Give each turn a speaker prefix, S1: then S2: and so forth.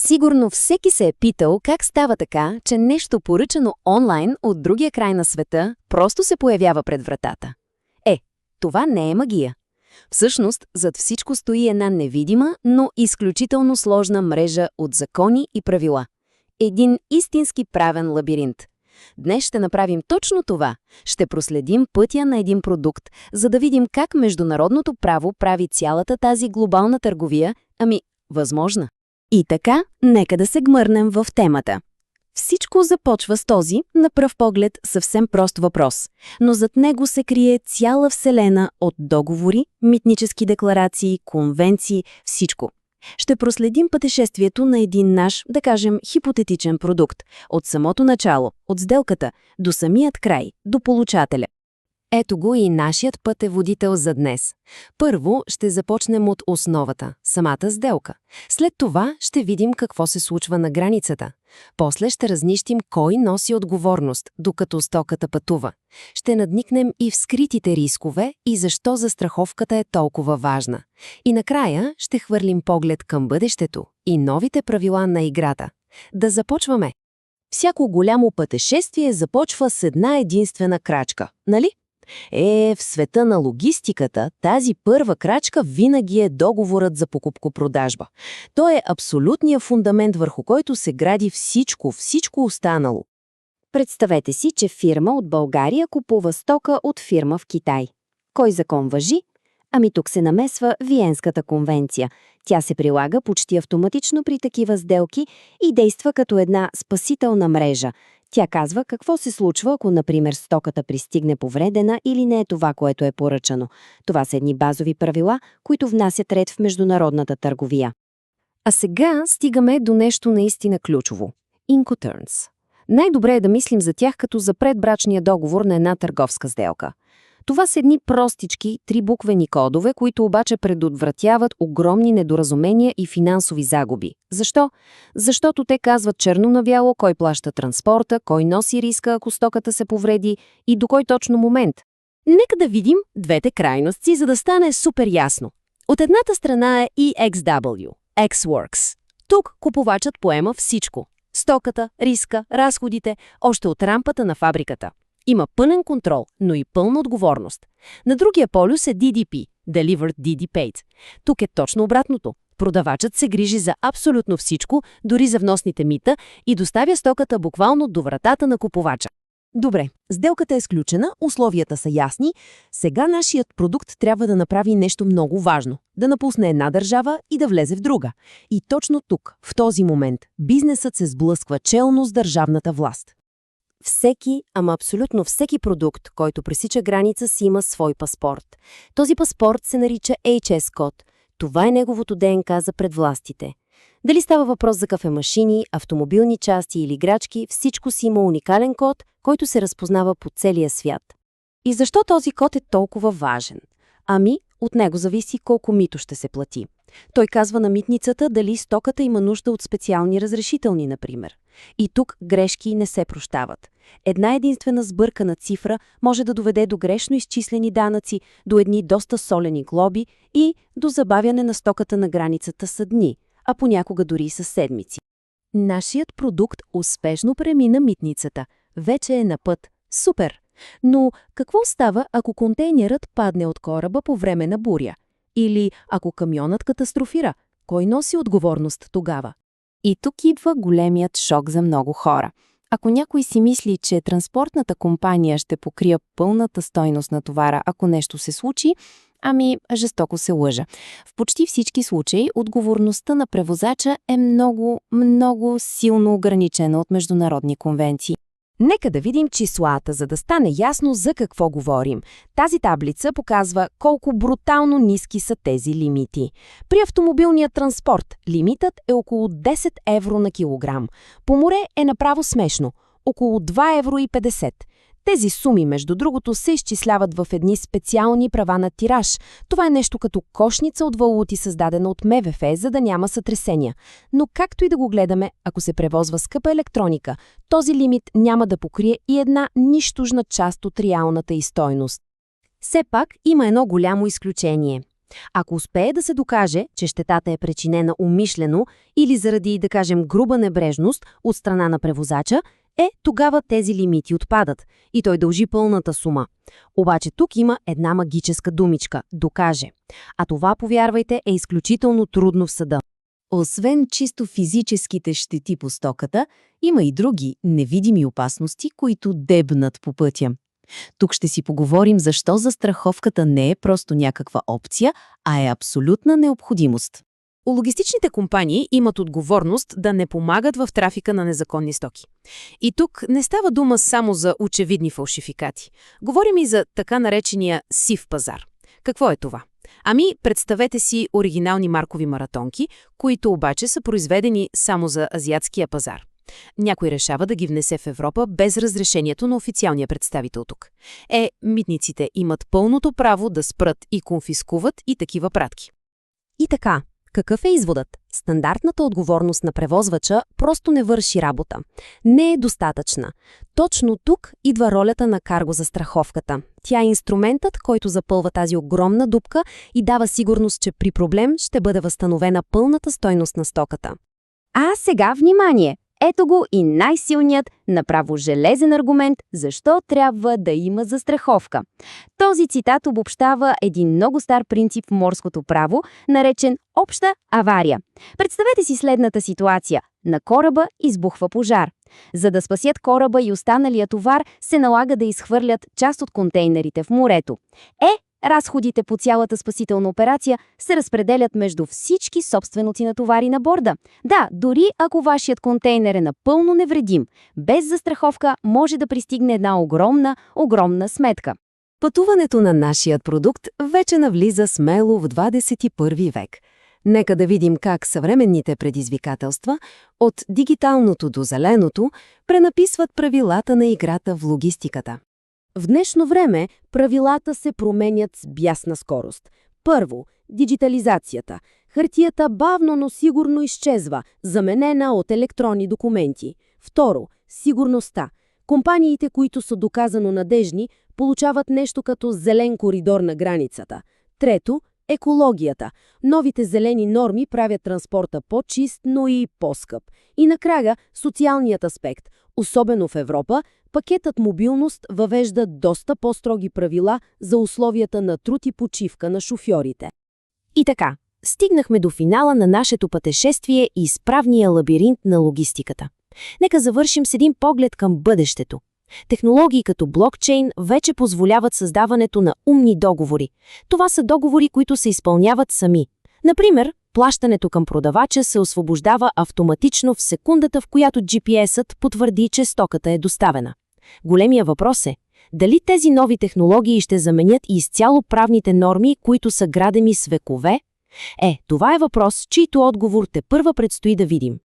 S1: Сигурно всеки се е питал как става така, че нещо поръчано онлайн от другия край на света просто се появява пред вратата. Това не е магия. Всъщност, зад всичко стои една невидима, но изключително сложна мрежа от закони и правила. Един истински правен лабиринт. Днес ще направим точно това. Ще проследим пътя на един продукт, за да видим как международното право прави цялата тази глобална търговия, възможна. И така, нека да се гмърнем в темата. Всичко започва с този, на пръв поглед, съвсем прост въпрос, но зад него се крие цяла вселена от договори, митнически декларации, конвенции, всичко. Ще проследим пътешествието на един наш, да кажем, хипотетичен продукт, от самото начало, от сделката, до самият край, до получателя. Ето го и нашият пътеводител за днес. Първо ще започнем от основата, самата сделка. След това ще видим какво се случва на границата. После ще разнищим кой носи отговорност, докато стоката пътува. Ще надникнем и в скритите рискове и защо застраховката е толкова важна. И накрая ще хвърлим поглед към бъдещето и новите правила на играта. Да започваме. Всяко голямо пътешествие започва с една единствена крачка, нали? В света на логистиката тази първа крачка винаги е договорът за покупко-продажба. Той е абсолютният фундамент, върху който се гради всичко останало. Представете си, че фирма от България купува стока от фирма в Китай. Кой закон важи? Тук се намесва Виенската конвенция. Тя се прилага почти автоматично при такива сделки и действа като една спасителна мрежа. Тя казва какво се случва, ако, например, стоката пристигне повредена или не е това, което е поръчано. Това са едни базови правила, които внасят ред в международната търговия. А сега стигаме до нещо наистина ключово – Incoterms. Най-добре е да мислим за тях като за предбрачния договор на една търговска сделка. Това са едни простички, трибуквени кодове, които обаче предотвратяват огромни недоразумения и финансови загуби. Защо? Защото те казват черно на бяло кой плаща транспорта, кой носи риска, ако стоката се повреди и до кой точно момент. Нека да видим двете крайности, за да стане супер ясно. От едната страна е EXW – X-Works. Тук купувачът поема всичко. Стоката, риска, разходите, още от рампата на фабриката. Има пълен контрол, но и пълна отговорност. На другия полюс е DDP – Delivered DD Paid. Тук е точно обратното. Продавачът се грижи за абсолютно всичко, дори за вносните мита, и доставя стоката буквално до вратата на купувача. Добре, сделката е сключена, условията са ясни. Сега нашият продукт трябва да направи нещо много важно – да напусне една държава и да влезе в друга. И точно тук, в този момент, бизнесът се сблъсква челно с държавната власт. Всеки, абсолютно всеки продукт, който пресича граница, си има свой паспорт. Този паспорт се нарича HS-код. Това е неговото ДНК за пред властите. Дали става въпрос за кафемашини, автомобилни части или играчки, всичко си има уникален код, който се разпознава по целия свят. И защо този код е толкова важен? От него зависи колко мито ще се плати. Той казва на митницата дали стоката има нужда от специални разрешителни, например. И тук грешки не се прощават. Една единствена сбъркана цифра може да доведе до грешно изчислени данъци, до едни доста солени глоби и до забавяне на стоката на границата с дни, а понякога дори с седмици. Нашият продукт успешно премина митницата. Вече е на път. Супер! Но какво става, ако контейнерът падне от кораба по време на буря? Или ако камионът катастрофира? Кой носи отговорност тогава? И тук идва големият шок за много хора. Ако някой си мисли, че транспортната компания ще покрие пълната стойност на товара, ако нещо се случи, жестоко се лъжа. В почти всички случаи отговорността на превозача е много силно ограничена от международни конвенции. Нека да видим числата, за да стане ясно за какво говорим. Тази таблица показва колко брутално ниски са тези лимити. При автомобилния транспорт лимитът е около 10 евро на килограм. По море е направо смешно – около 2,50 евро. Тези суми, между другото, се изчисляват в едни специални права на тираж. Това е нещо като кошница от валути, създадена от МВФ, за да няма сътресения. Но както и да го гледаме, ако се превозва скъпа електроника, този лимит няма да покрие и една нищожна част от реалната й стойност. Все пак има едно голямо изключение. Ако успее да се докаже, че щетата е причинена умишлено или заради, да кажем, груба небрежност от страна на превозача, тогава тези лимити отпадат и той дължи пълната сума. Обаче тук има една магическа думичка – докаже. А това, повярвайте, е изключително трудно в съда. Освен чисто физическите щети по стоката, има и други невидими опасности, които дебнат по пътя. Тук ще си поговорим защо застраховката не е просто някаква опция, а е абсолютна необходимост.
S2: Логистичните компании имат отговорност да не помагат в трафика на незаконни стоки. И тук не става дума само за очевидни фалшификати. Говорим и за така наречения сив пазар. Какво е това? Представете си оригинални маркови маратонки, които обаче са произведени само за азиатския пазар. Някой решава да ги внесе в Европа без разрешението на официалния представител тук. Митниците имат пълното право да спрат и конфискуват и такива пратки.
S1: И така, какъв е изводът? Стандартната отговорност на превозвача просто не върши работа. Не е достатъчна. Точно тук идва ролята на каргозастраховката. Тя е инструментът, който запълва тази огромна дупка и дава сигурност, че при проблем ще бъде възстановена пълната стойност на стоката. А сега внимание! Ето го и най-силният, направо железен аргумент, защо трябва да има застраховка. Този цитат обобщава един много стар принцип в морското право, наречен обща авария. Представете си следната ситуация. На кораба избухва пожар. За да спасят кораба и останалия товар, се налага да изхвърлят част от контейнерите в морето. Разходите по цялата спасителна операция се разпределят между всички собственици на товари на борда. Да, дори ако вашият контейнер е напълно невредим, без застраховка може да пристигне една огромна сметка. Пътуването на нашият продукт вече навлиза смело в 21 век. Нека да видим как съвременните предизвикателства, от дигиталното до зеленото, пренаписват правилата на играта в логистиката. В днешно време правилата се променят с бясна скорост. Първо, диджитализацията. Хартията бавно, но сигурно изчезва, заменена от електронни документи. Второ, сигурността. Компаниите, които са доказано надежни, получават нещо като зелен коридор на границата. Трето, екологията. Новите зелени норми правят транспорта по-чист, но и по-скъп. И накрая, социалният аспект. Особено в Европа, пакетът мобилност въвежда доста по-строги правила за условията на труд и почивка на шофьорите. И така, стигнахме до финала на нашето пътешествие и справния лабиринт на логистиката. Нека завършим с един поглед към бъдещето. Технологии като блокчейн вече позволяват създаването на умни договори. Това са договори, които се изпълняват сами. Например, плащането към продавача се освобождава автоматично в секундата, в която GPS-ът потвърди, че стоката е доставена. Големия въпрос е, дали тези нови технологии ще заменят изцяло правните норми, които са градени с векове? Това е въпрос, чийто отговор тепърва предстои да видим.